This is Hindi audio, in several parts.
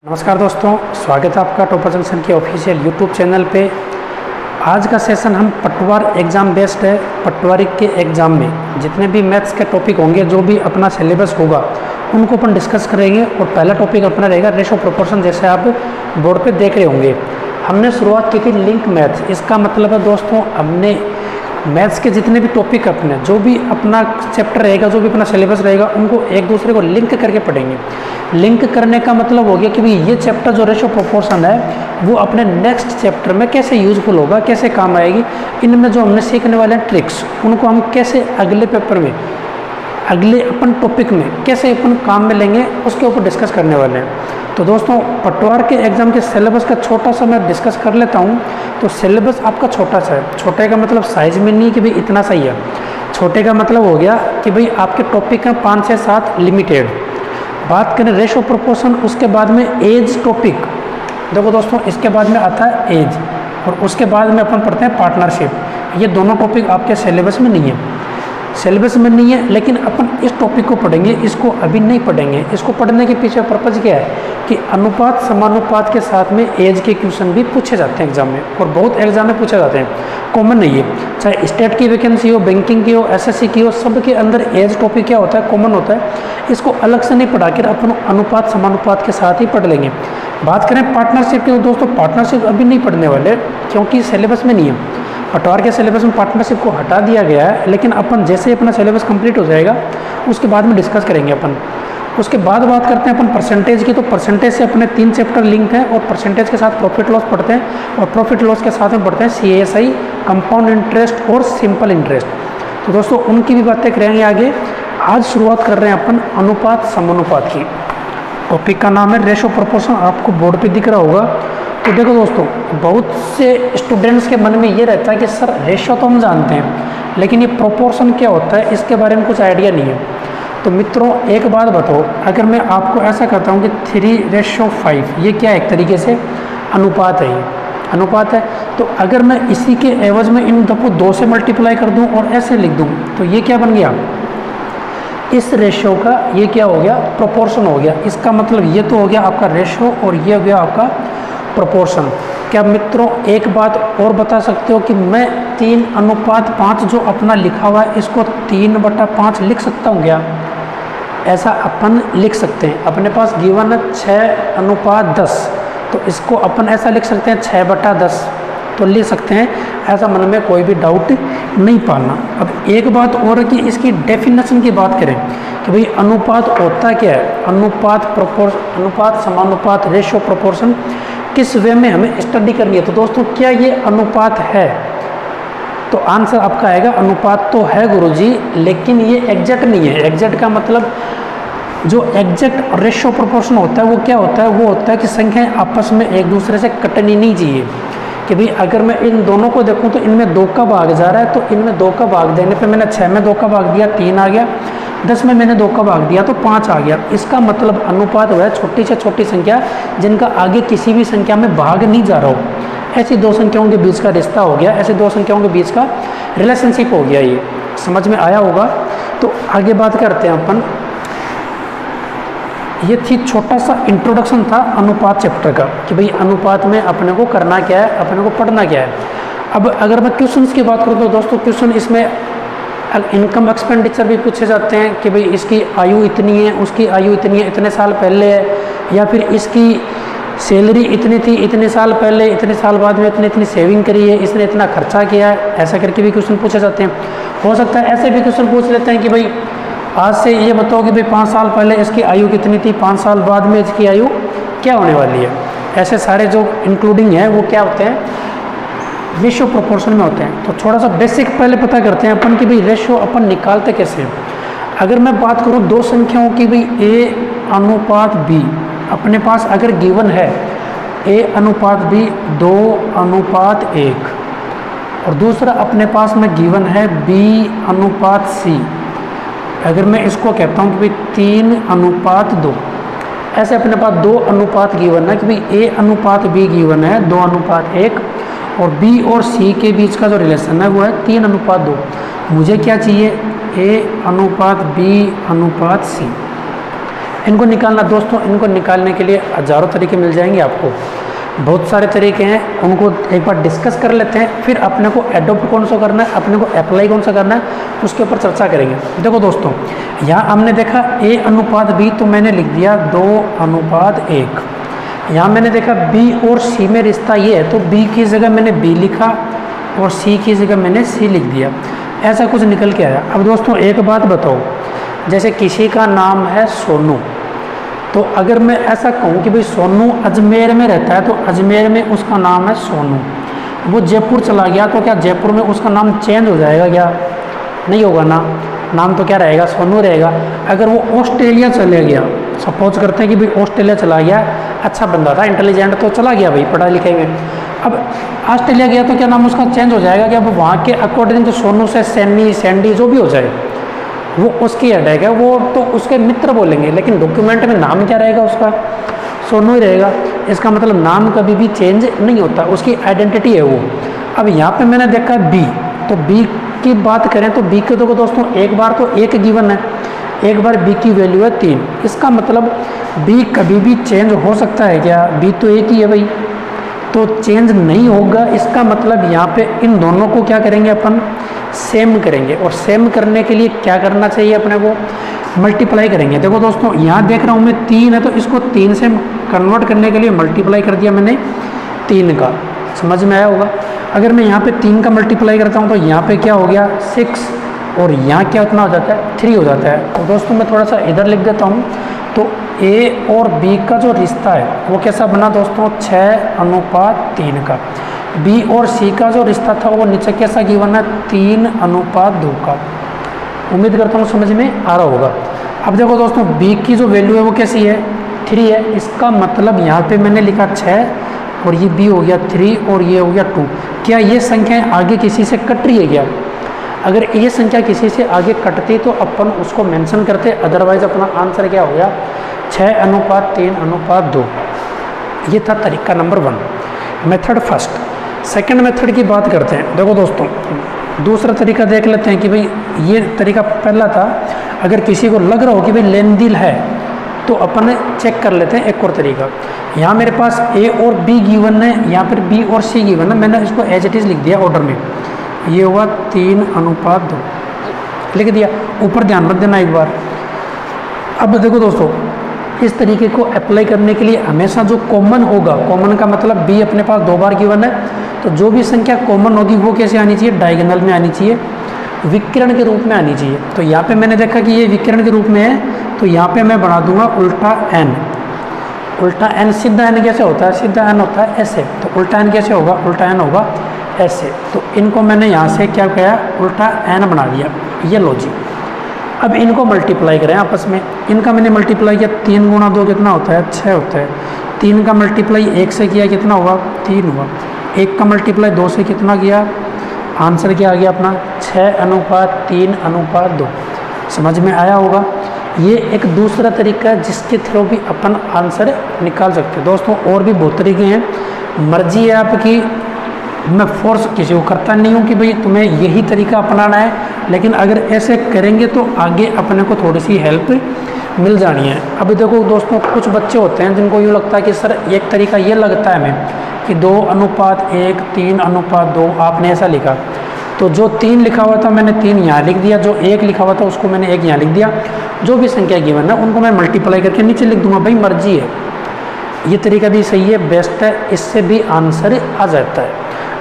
नमस्कार दोस्तों, स्वागत है आपका टॉपर जंक्शन के ऑफिशियल यूट्यूब चैनल पे। आज का सेशन हम पटवार एग्ज़ाम बेस्ड है। पटवारी के एग्ज़ाम में जितने भी मैथ्स के टॉपिक होंगे, जो भी अपना सिलेबस होगा, उनको अपन डिस्कस करेंगे। और पहला टॉपिक अपना रहेगा रेशो प्रोपोर्शन, जैसे आप बोर्ड पे देख रहे होंगे। हमने शुरुआत की थी लिंक मैथ्स। इसका मतलब है दोस्तों, हमने मैथ्स के जितने भी टॉपिक अपने जो भी अपना चैप्टर रहेगा, जो भी अपना सिलेबस रहेगा, उनको एक दूसरे को लिंक करके पढ़ेंगे। लिंक करने का मतलब हो गया कि भाई ये चैप्टर जो रेशो प्रोपोर्शन है वो अपने नेक्स्ट चैप्टर में कैसे यूजफुल होगा, कैसे काम आएगी। इनमें जो हमने सीखने वाले हैं ट्रिक्स, उनको हम कैसे अगले पेपर में, अगले अपन टॉपिक में कैसे अपन काम में लेंगे, उसके ऊपर डिस्कस करने वाले हैं। तो दोस्तों, पटवार के एग्ज़ाम के सिलेबस का छोटा सा मैं डिस्कस कर लेता हूँ। तो सिलेबस आपका छोटा सा है। छोटे का मतलब साइज़ में नहीं कि भाई इतना सही है। छोटे का मतलब हो गया कि भाई आपके टॉपिक हैं 5 से 7 लिमिटेड। बात करें रेशो प्रोपोर्शन, उसके बाद में एज टॉपिक। देखो दोस्तों, इसके बाद में आता है एज, और उसके बाद में अपन पढ़ते हैं पार्टनरशिप। ये दोनों टॉपिक आपके सिलेबस में नहीं है। सिलेबस में नहीं है, लेकिन अपन इस टॉपिक को पढ़ेंगे, इसको अभी नहीं पढ़ेंगे। इसको पढ़ने के पीछे पर्पज़ क्या है कि अनुपात समानुपात के साथ में एज के क्वेश्चन भी पूछे जाते हैं एग्जाम में, और बहुत एग्जाम में पूछे जाते हैं। कॉमन नहीं है, चाहे स्टेट की वैकेंसी हो, बैंकिंग की हो, एसएससी की हो, सब के अंदर एज टॉपिक क्या होता है, कॉमन होता है। इसको अलग से नहीं पढ़ा कर अपन अनुपात समानुपात के साथ ही पढ़ लेंगे। बात करें पार्टनरशिप की, तो दोस्तों पार्टनरशिप अभी नहीं पढ़ने वाले, क्योंकि सिलेबस में नहीं है। पटवार के सिलेबस में पार्टनरशिप को हटा दिया गया है, लेकिन अपन जैसे ही अपना सिलेबस कंप्लीट हो जाएगा, उसके बाद में डिस्कस करेंगे अपन। उसके बाद बात करते हैं अपन परसेंटेज की। तो परसेंटेज से अपने 3 चैप्टर लिंक हैं, और परसेंटेज के साथ प्रॉफिट लॉस पढ़ते हैं, और प्रॉफिट लॉस के साथ में पढ़ते हैं CASI, कंपाउंड इंटरेस्ट और सिंपल इंटरेस्ट। तो दोस्तों, उनकी भी बातें करेंगे आगे। आज शुरुआत कर रहे हैं अपन अनुपात समानुपात की। टॉपिक का नाम है रेशो प्रोपोर्शन, आपको बोर्ड पे दिख रहा होगा। तो देखो दोस्तों, बहुत से स्टूडेंट्स के मन में ये रहता है कि सर रेशो तो हम जानते हैं, लेकिन ये प्रोपोर्शन क्या होता है, इसके बारे में कुछ आइडिया नहीं है। तो मित्रों, एक बात बताओ, अगर मैं आपको ऐसा करता हूँ कि 3:5, ये क्या है, एक तरीके से अनुपात है। ये अनुपात है। तो अगर मैं इसी के एवज में इन सबको 2 से मल्टीप्लाई कर दूँ और ऐसे लिख दूँ, तो ये क्या बन गया, इस रेशो का ये क्या हो गया, प्रोपोर्शन हो गया। इसका मतलब ये तो हो गया आपका रेशो, और ये हो गया आपका प्रोपोर्शन। क्या मित्रों, एक बात और बता सकते हो कि मैं 3:5 जो अपना लिखा हुआ है, इसको 3/5 लिख सकता हूँ क्या? ऐसा अपन लिख सकते हैं। अपने पास गिवन है 6:10, तो इसको अपन ऐसा लिख सकते हैं 6/10, तो लिख सकते हैं। ऐसा मन में कोई भी डाउट नहीं पालना। अब एक बात और है कि इसकी डेफिनेशन की बात करें कि भाई अनुपात होता क्या है। अनुपात समानुपात रेशो प्रोपोर्शन किस वे में हमें स्टडी करनी है। तो दोस्तों, क्या ये अनुपात है? तो आंसर आपका आएगा अनुपात तो है गुरुजी, लेकिन ये एग्जैक्ट नहीं है। एग्जैक्ट का मतलब, जो एग्जैक्ट रेशो प्रोपोर्शन होता है वो क्या होता है, वो होता है कि संख्याएं आपस में एक दूसरे से कटनी नहीं चाहिए। कि भाई अगर मैं इन दोनों को देखूं तो इनमें 2 का भाग जा रहा है, तो इनमें 2 का भाग देने पे मैंने 6 में 2 का भाग दिया, 3 आ गया। 10 में मैंने 2 का भाग दिया तो 5 आ गया। इसका मतलब अनुपात हुआ है छोटी से छोटी संख्या जिनका आगे किसी भी संख्या में भाग नहीं जा रहा हो। ऐसी 2 संख्याओं के बीच का रिश्ता हो गया, ऐसे 2 संख्याओं के बीच का रिलेशनशिप हो गया। ये समझ में आया होगा। तो आगे बात करते हैं अपन। ये थी छोटा सा इंट्रोडक्शन था अनुपात चैप्टर का, कि भाई अनुपात में अपने को करना क्या है, अपने को पढ़ना क्या है। अब अगर मैं क्वेश्चंस की बात करूँ तो दोस्तों, क्वेश्चन इसमें इनकम एक्सपेंडिचर भी पूछे जाते हैं कि भाई इसकी आयु इतनी है, उसकी आयु इतनी है, इतने साल पहले है, या फिर इसकी सैलरी इतनी थी इतने साल पहले, इतने साल बाद में इतनी इतनी सेविंग करी है, इसने इतना खर्चा किया है। ऐसा करके भी क्वेश्चन पूछे जाते हैं। हो सकता है ऐसे भी क्वेश्चन पूछ लेते हैं कि भाई आज से ये बताओ कि भाई 5 साल पहले इसकी आयु कितनी थी, 5 साल बाद में इसकी आयु क्या होने वाली है। ऐसे सारे जो इंक्लूडिंग है वो क्या होते हैं, रेशो प्रोपोर्शन में होते हैं। तो थोड़ा सा बेसिक पहले पता करते हैं अपन कि भाई रेशो अपन निकालते कैसे हैं। अगर मैं बात करूँ 2 संख्याओं की, भाई A:B अपने पास अगर गिवन है, A:B 2:1, और दूसरा अपने पास में गिवन है B:C। अगर मैं इसको कहता हूँ कि भाई 3:2, ऐसे अपने पास 2 अनुपात गिवन है कि भाई A:B गिवन है 2:1, और B और C के बीच का जो रिलेशन है वो है 3:2। मुझे क्या चाहिए, A:B:C। इनको निकालना दोस्तों, इनको निकालने के लिए हज़ारों तरीके मिल जाएंगे आपको, बहुत सारे तरीके हैं, उनको एक बार डिस्कस कर लेते हैं, फिर अपने को एडोप्ट कौन सा करना है, अपने को अप्लाई कौन सा करना है, उसके ऊपर चर्चा करेंगे। देखो दोस्तों, यहाँ हमने देखा A अनुपात B, तो मैंने लिख दिया 2:1। यहाँ मैंने देखा B और C में रिश्ता ये है, तो B की जगह मैंने B लिखा और C की जगह मैंने C लिख दिया, ऐसा कुछ निकल के आया। अब दोस्तों एक बात बताओ, जैसे किसी का नाम है सोनू, तो अगर मैं ऐसा कहूँ कि भाई सोनू अजमेर में रहता है, तो अजमेर में उसका नाम है सोनू। वो जयपुर चला गया, तो क्या जयपुर में उसका नाम चेंज हो जाएगा? क्या नहीं होगा ना, नाम तो क्या रहेगा, सोनू रहेगा। अगर वो ऑस्ट्रेलिया चले गया, सपोज करते हैं कि भाई ऑस्ट्रेलिया चला गया, अच्छा बंदा था, इंटेलिजेंट, तो चला गया भाई पढ़ाई लिखाई में, अब ऑस्ट्रेलिया गया तो क्या नाम उसका चेंज हो जाएगा? क्या वो वहाँ के अकॉर्डिंग तो सोनू से सैनी, सैंडी जो भी हो जाए वो उसकी हेडेक है, वो तो उसके मित्र बोलेंगे, लेकिन डॉक्यूमेंट में नाम क्या रहेगा उसका? सोनू ही रहेगा। इसका मतलब नाम कभी भी चेंज नहीं होता, उसकी आइडेंटिटी है वो। अब यहाँ पे मैंने देखा बी, तो बी की बात करें तो बी के तो दोस्तों एक बार तो एक गिवन है, एक बार बी की वैल्यू है 3। इसका मतलब बी कभी भी चेंज हो सकता है क्या? बी तो एक ही है भाई, तो चेंज नहीं होगा। इसका मतलब यहाँ पे इन दोनों को क्या करेंगे अपन? सेम करेंगे। और सेम करने के लिए क्या करना चाहिए अपने को? मल्टीप्लाई करेंगे। देखो दोस्तों, यहाँ देख रहा हूँ मैं 3 है, तो इसको 3 से कन्वर्ट करने के लिए मल्टीप्लाई कर दिया मैंने 3 का, समझ में आया होगा। अगर मैं यहाँ पे 3 का मल्टीप्लाई करता हूँ तो यहाँ पे क्या हो गया 6, और यहाँ क्या उतना हो जाता है 3 हो जाता है। तो दोस्तों मैं थोड़ा सा इधर लिख देता हूँ, तो A और B का जो रिश्ता है वो कैसा बना दोस्तों? 6:3 का। B और C का जो रिश्ता था वो नीचे कैसा गिवन है? 3:2 का। उम्मीद करता हूँ समझ में आ रहा होगा। अब देखो दोस्तों, B की जो वैल्यू है वो कैसी है? 3 है। इसका मतलब यहाँ पे मैंने लिखा 6 और ये B हो गया 3 और ये हो गया 2। क्या ये संख्याएं आगे किसी से कट रही है क्या? अगर ये संख्या किसी से आगे कटती तो अपन उसको मेंशन करते, अदरवाइज अपना आंसर क्या हो गया? 6:3:2। ये था तरीका number 1, method first. Second method की बात करते हैं। देखो दोस्तों, दूसरा तरीका देख लेते हैं कि भाई ये तरीका पहला था, अगर किसी को लग रहा हो कि भाई लेन देन है तो अपन चेक कर लेते हैं एक और तरीका। यहाँ मेरे पास A और B गिवन है, यहाँ पर B और C गिवन है, मैंने इसको एज इट इज़ लिख दिया ऑर्डर में। ये हुआ 3:2 लिख दिया। ऊपर ध्यान रख देना एक बार। अब देखो दोस्तों, इस तरीके को अप्लाई करने के लिए हमेशा जो कॉमन होगा, कॉमन का मतलब B अपने पास 2 बार गिवन है, तो जो भी संख्या कॉमन होगी वो कैसे आनी चाहिए? डायगोनल में आनी चाहिए, विकर्ण के रूप में आनी चाहिए। तो यहाँ पे मैंने देखा कि ये विकर्ण के रूप में है, तो यहाँ पे मैं बना दूंगा उल्टा n। उल्टा n, सीधा n कैसे होता है? सीधा n होता है ऐसे, तो उल्टा n कैसे होगा? उल्टा n होगा ऐसे। तो इनको मैंने यहाँ से क्या किया? उल्टा n बना दिया। ये लो जी। अब इनको मल्टीप्लाई करें आपस में। इनका मैंने मल्टीप्लाई किया, 3 गुणा 2 कितना होता है? 6 होता है। 3 का मल्टीप्लाई 1 से किया, कितना हुआ? 3 हुआ। 1 का मल्टीप्लाई 2 से कितना किया? आंसर क्या आ गया अपना? 6:3:2। समझ में आया होगा। ये एक दूसरा तरीका है जिसके थ्रू भी अपन आंसर निकाल सकते हैं। दोस्तों और भी बहुत तरीके हैं, मर्जी है आपकी, मैं फोर्स किसी को करता नहीं हूँ कि भाई तुम्हें यही तरीका अपनाना है, लेकिन अगर ऐसे करेंगे तो आगे अपने को थोड़ी सी हेल्प मिल जानी है। अभी देखो दोस्तों, कुछ बच्चे होते हैं जिनको यूँ लगता है कि सर एक तरीका ये लगता है हमें कि 2:1, 3:2, आपने ऐसा लिखा, तो जो 3 लिखा हुआ था मैंने 3 यहाँ लिख दिया, जो 1 लिखा हुआ था उसको मैंने 1 यहाँ लिख दिया। जो भी संख्या गिवन है उनको मैं मल्टीप्लाई करके नीचे लिख दूंगा, भाई मर्जी है। ये तरीका भी सही है, बेस्ट है, इससे भी आंसर आ जाता है।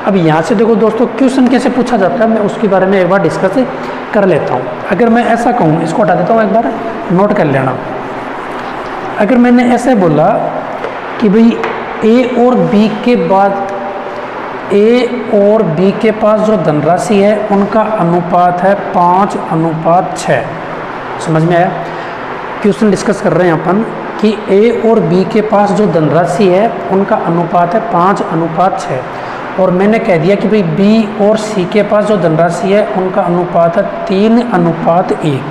अब यहाँ से देखो दोस्तों, क्वेश्चन कैसे पूछा जाता है मैं उसके बारे में एक बार डिस्कस कर लेता हूँ। अगर मैं ऐसा कहूँ, इसको हटा देता हूँ, एक बार नोट कर लेना। अगर मैंने ऐसे बोला कि भाई A और B के बाद, A और B के पास जो धनराशि है उनका अनुपात है 5:6। समझ में आया? क्वेश्चन डिस्कस कर रहे हैं अपन कि A और B के पास जो धनराशि है उनका अनुपात है 5:6, और मैंने कह दिया कि भाई B और C के पास जो धनराशि है उनका अनुपात है 3:1।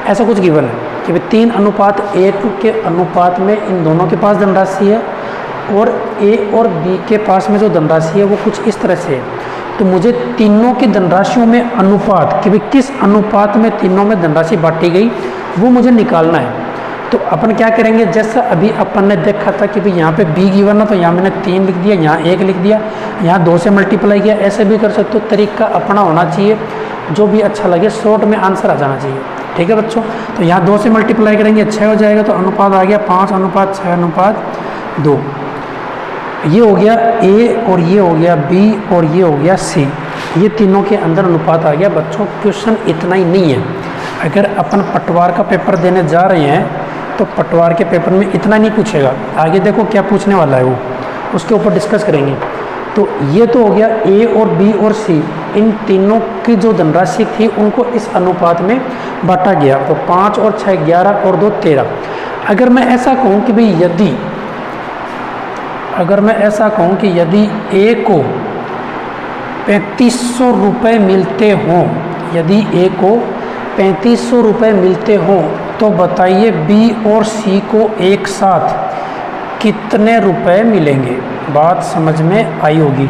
ऐसा कुछ गिवन है कि भाई 3:1 के अनुपात में इन दोनों के पास धनराशि है, और A और B के पास में जो धनराशि है वो कुछ इस तरह से है। तो मुझे तीनों की धनराशियों में अनुपात कि भाई किस अनुपात में तीनों में धनराशि बांटी गई वो मुझे निकालना है। तो अपन क्या करेंगे, जैसा अभी अपन ने देखा था कि भाई यहाँ पे b गिवन है तो यहाँ मैंने 3 लिख दिया, यहाँ 1 लिख दिया, यहाँ 2 से मल्टीप्लाई किया, ऐसे भी कर सकते हो। तरीका अपना होना चाहिए, जो भी अच्छा लगे, शॉर्ट में आंसर आ जाना चाहिए। ठीक है बच्चों, तो यहाँ 2 से मल्टीप्लाई करेंगे 6 हो जाएगा, तो अनुपात आ गया 5:6:2। ये हो गया A और ये हो गया B और ये हो गया C, ये तीनों के अंदर अनुपात आ गया। बच्चों क्वेश्चन इतना ही नहीं है, अगर अपन पटवार का पेपर देने जा रहे हैं तो पटवार के पेपर में इतना नहीं पूछेगा, आगे देखो क्या पूछने वाला है वो, उसके ऊपर डिस्कस करेंगे। तो ये तो हो गया A और B और C, इन तीनों की जो धनराशि थी उनको इस अनुपात में बांटा गया, तो 5 और 6 11 और 2 13। अगर मैं ऐसा कहूँ कि भाई यदि A को 3500 रुपये मिलते हों, यदि A को 3500 रुपये मिलते हों, तो बताइए B और C को एक साथ कितने रुपए मिलेंगे। बात समझ में आई होगी,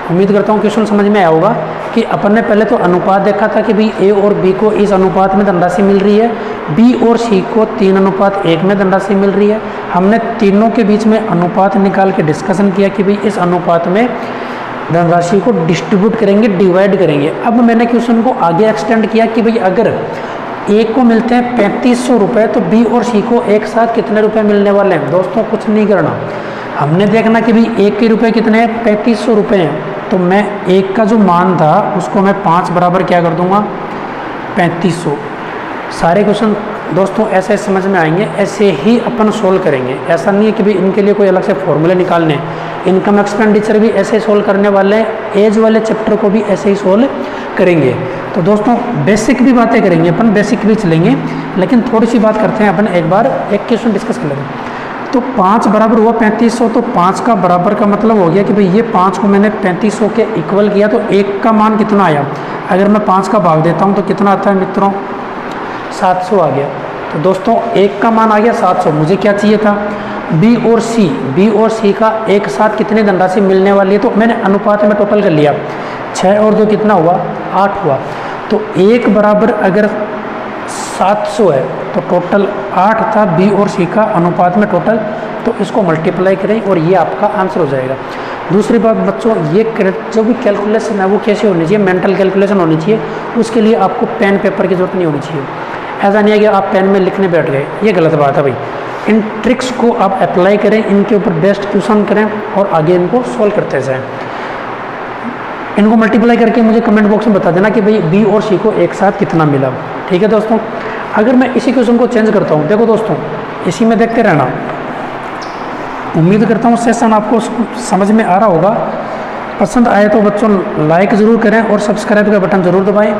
उम्मीद करता हूँ क्वेश्चन समझ में आया होगा कि अपन ने पहले तो अनुपात देखा था कि भाई A और B को इस अनुपात में धनराशि मिल रही है, B और C को 3:1 में धनराशि मिल रही है। हमने तीनों के बीच में अनुपात निकाल के डिस्कशन किया कि भाई इस अनुपात में धनराशि को डिस्ट्रीब्यूट करेंगे, डिवाइड करेंगे। अब मैंने क्वेश्चन को आगे एक्सटेंड किया कि भाई अगर A को मिलते हैं 3500 रुपये, तो B और C को एक साथ कितने रुपए मिलने वाले हैं। दोस्तों कुछ नहीं करना, हमने देखना कि भाई एक के रुपए कितने हैं, 3500 रुपये हैं, तो मैं एक का जो मान था उसको मैं 5 बराबर क्या कर दूंगा 3500। सारे क्वेश्चन दोस्तों ऐसे समझ में आएंगे, ऐसे ही अपन सोल्व करेंगे। ऐसा नहीं है कि भाई इनके लिए कोई अलग से फॉर्मूले निकालने, इनकम एक्सपेंडिचर भी ऐसे ही सोल्व करने वाले हैं, एज वाले चैप्टर को भी ऐसे ही सोल्व करेंगे। तो दोस्तों बेसिक भी बातें करेंगे अपन, बेसिक भी चलेंगे, लेकिन थोड़ी सी बात करते हैं अपन, एक बार एक क्वेश्चन डिस्कस कर लेंगे। तो 5 बराबर हुआ 3500, तो 5 का बराबर का मतलब हो गया कि भाई ये 5 को मैंने 3500 के इक्वल किया, तो 1 का मान कितना आया। अगर मैं 5 का भाग देता हूँ तो कितना आता है मित्रों, 700 आ गया। तो दोस्तों 1 का मान आ गया 700, मुझे क्या चाहिए था B और C का एक साथ कितनी धनराशि मिलने वाली है, तो मैंने अनुपात में टोटल कर लिया, 6 और 2 कितना हुआ 8 हुआ। तो 1 बराबर अगर 700 है तो टोटल 8 था B और C का अनुपात में टोटल, तो इसको मल्टीप्लाई करें और ये आपका आंसर हो जाएगा। दूसरी बात बच्चों, ये जो भी कैलकुलेशन है वो कैसे होनी चाहिए, मेंटल कैलकुलेशन होनी चाहिए, उसके लिए आपको पेन पेपर की जरूरत नहीं होनी चाहिए। ऐसा नहीं है कि आप पेन में लिखने बैठ गए, ये गलत बात है भाई। इन ट्रिक्स को आप अप्लाई करें, इनके ऊपर बेस्ट क्वेश्चन करें और आगे इनको सॉल्व करते जाएं। इनको मल्टीप्लाई करके मुझे कमेंट बॉक्स में बता देना कि भाई B और C को एक साथ कितना मिला। ठीक है दोस्तों, अगर मैं इसी क्वेश्चन को चेंज करता हूँ, देखो दोस्तों इसी में देखते रहना, उम्मीद करता हूँ सेशन आपको समझ में आ रहा होगा। पसंद आए तो बच्चों लाइक ज़रूर करें और सब्सक्राइब का बटन ज़रूर दबाएं।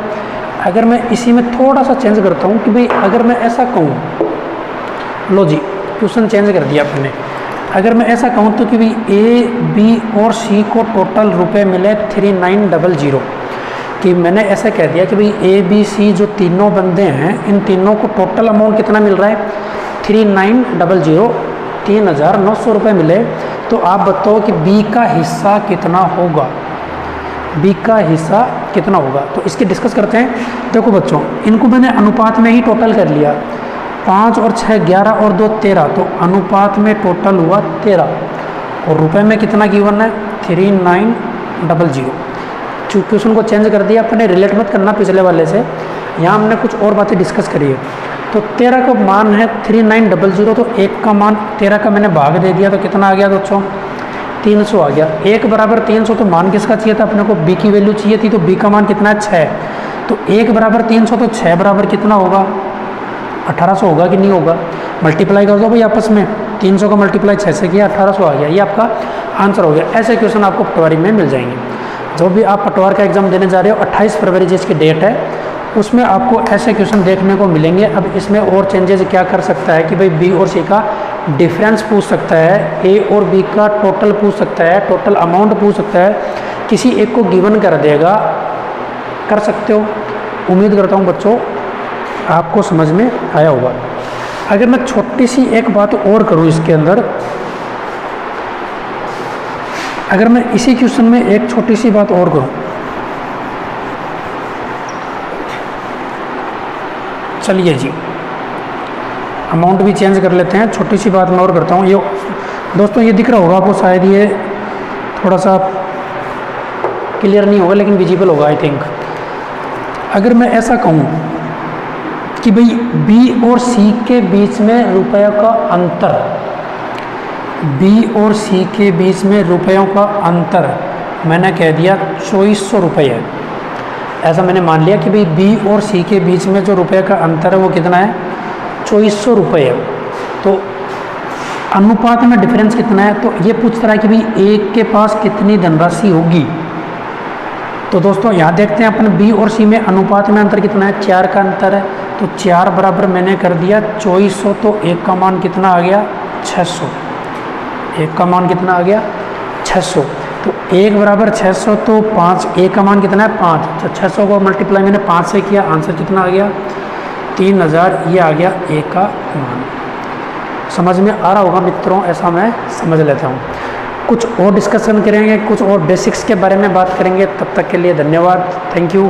अगर मैं इसी में थोड़ा सा चेंज करता हूँ कि भाई अगर मैं ऐसा कहूँ, लो जी क्वेश्चन चेंज कर दिया आपने, अगर मैं ऐसा कहूँ तो कि भाई A B और C को टोटल रुपए मिले 3900, कि मैंने ऐसा कह दिया कि भाई A B C जो तीनों बंदे हैं, इन तीनों को टोटल अमाउंट कितना मिल रहा है 3900, 3900 रुपये मिले। तो आप बताओ कि B का हिस्सा कितना होगा, B का हिस्सा कितना होगा। तो इसकी डिस्कस करते हैं। देखो बच्चों, इनको मैंने अनुपात में ही टोटल कर लिया, 5 और 6 11 और 2 13, तो अनुपात में टोटल हुआ 13, और रुपए में कितना गिवन है 3900। चूँकि क्वेश्चन को चेंज कर दिया अपने, रिलेट मत करना पिछले वाले से, यहाँ हमने कुछ और बातें डिस्कस करी है। तो 13 का मान है 3900, तो 1 का मान 13 का मैंने भाग दे दिया, तो कितना आ गया दोस्तों 300 आ गया। 1 बराबर 300, तो मान किसका चाहिए था अपने को, B की वैल्यू चाहिए थी, तो B का मान कितना है 6। तो 1 बराबर 300, तो 6 बराबर कितना होगा 1800 होगा कि नहीं होगा। मल्टीप्लाई कर दो भाई आपस में, 300 का मल्टीप्लाई 6 से किया 1800 आ गया, ये आपका आंसर हो गया। ऐसे क्वेश्चन आपको पटवारी में मिल जाएंगे। जो भी आप पटवार का एग्जाम देने जा रहे हो, 28 फरवरी जिसकी डेट है, उसमें आपको ऐसे क्वेश्चन देखने को मिलेंगे। अब इसमें और चेंजेस क्या कर सकता है कि भाई B और C का डिफरेंस पूछ सकता है, A और B का टोटल पूछ सकता है, टोटल अमाउंट पूछ सकता है, किसी एक को गिवन कर देगा, कर सकते हो। उम्मीद करता हूँ बच्चों आपको समझ में आया होगा। अगर मैं छोटी सी एक बात और करूँ इसके अंदर, अगर मैं इसी क्वेश्चन में एक छोटी सी बात और करूँ, चलिए जी अमाउंट भी चेंज कर लेते हैं। छोटी सी बात मैं और करता हूँ, ये दोस्तों ये दिख रहा होगा आपको, शायद ये थोड़ा सा क्लियर नहीं होगा लेकिन विजिबल होगा आई थिंक। अगर मैं ऐसा कहूँ कि भाई बी और सी के बीच में रुपयों का अंतर, बी और सी के बीच में रुपयों का अंतर मैंने कह दिया 2400 रुपये है। ऐसा मैंने मान लिया कि भाई बी और सी के बीच में जो रुपये का अंतर है वो कितना है, 2400 रुपये है। तो अनुपात में डिफरेंस कितना है, तो ये पूछ रहा है कि भाई एक के पास कितनी धनराशि होगी। तो दोस्तों यहाँ देखते हैं अपन बी और सी में अनुपात में अंतर कितना है, 4 का अंतर है। तो 4 बराबर मैंने कर दिया 2400, तो एक का मान कितना आ गया 600, एक का मान कितना आ गया 600। तो एक बराबर 600, तो 5, एक का मान कितना है 5, तो 600 को मल्टीप्लाई मैंने 5 से किया, आंसर कितना आ गया 3000। ये आ गया एक का मान। समझ में आ रहा होगा मित्रों, ऐसा मैं समझ लेता हूँ। कुछ और डिस्कशन करेंगे, कुछ और बेसिक्स के बारे में बात करेंगे। तब तक के लिए धन्यवाद, थैंक यू।